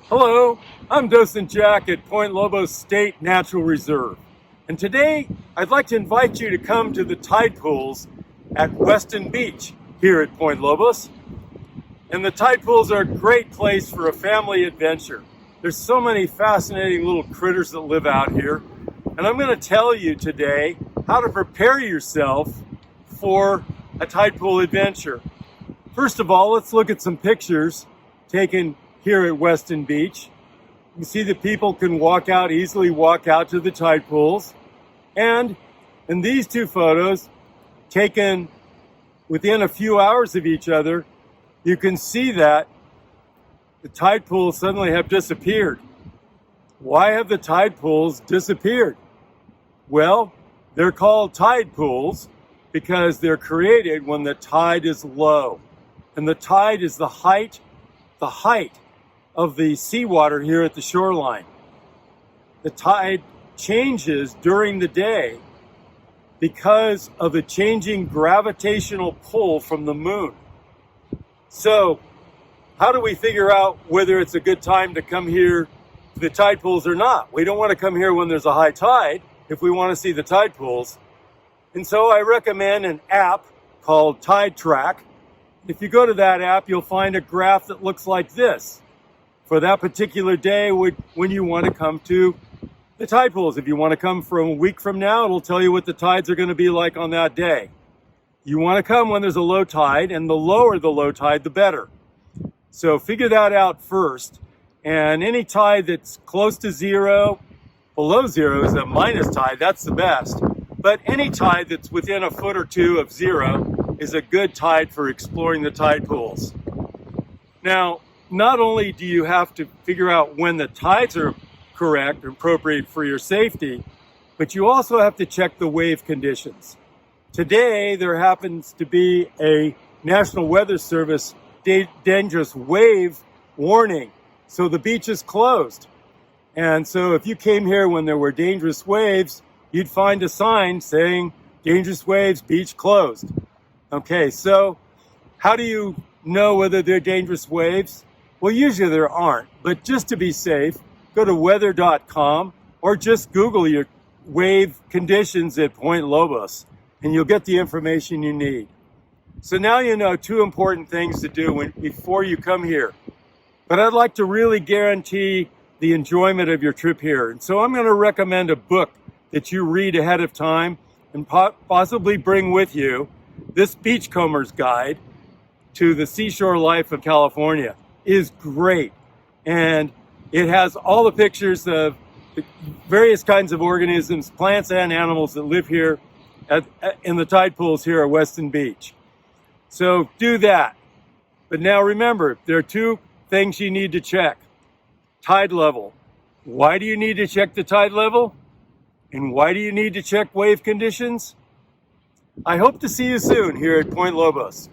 Hello, I'm Docent Jack at Point Lobos State Natural Reserve. And today I'd like to invite you to come to the tide pools at Weston Beach here at Point Lobos. And the tide pools are a great place for a family adventure. There's so many fascinating little critters that live out here. And I'm going to tell you today how to prepare yourself for a tide pool adventure. First of all, let's look at some pictures taken here at Weston Beach. You can see that people can easily walk out to the tide pools. And in these two photos, taken within a few hours of each other, you can see that the tide pools suddenly have disappeared. Why have the tide pools disappeared? Well, they're called tide pools because they're created when the tide is low. And the tide is the height of the seawater here at the shoreline. The tide changes during the day because of the changing gravitational pull from the moon. So, how do we figure out whether it's a good time to come here to the tide pools or not? We don't want to come here when there's a high tide if we want to see the tide pools. And so I recommend an app called Tide Track. If you go to that app, you'll find a graph that looks like this for that particular day when you want to come to the tide pools. If you want to come from a week from now, it'll tell you what the tides are going to be like on that day. You want to come when there's a low tide, and the lower the low tide, the better. So figure that out first. And any tide that's close to zero, below zero is a minus tide. That's the best. But any tide that's within a foot or two of zero is a good tide for exploring the tide pools. Now, not only do you have to figure out when the tides are correct or appropriate for your safety, but you also have to check the wave conditions. Today, there happens to be a National Weather Service dangerous wave warning, so the beach is closed. And so if you came here when there were dangerous waves, you'd find a sign saying, dangerous waves, beach closed. Okay, so how do you know whether they're dangerous waves? Well, usually there aren't, but just to be safe, go to weather.com or just Google your wave conditions at Point Lobos, and you'll get the information you need. So now you know two important things to do before you come here. But I'd like to really guarantee the enjoyment of your trip here. And so I'm going to recommend a book that you read ahead of time and possibly bring with you. This Beachcomber's Guide to the Seashore Life of California is great. And it has all the pictures of the various kinds of organisms, plants and animals that live here in the tide pools here at Weston Beach. So do that. But now remember, there are two things you need to check. Tide level. Why do you need to check the tide level? And why do you need to check wave conditions? I hope to see you soon here at Point Lobos.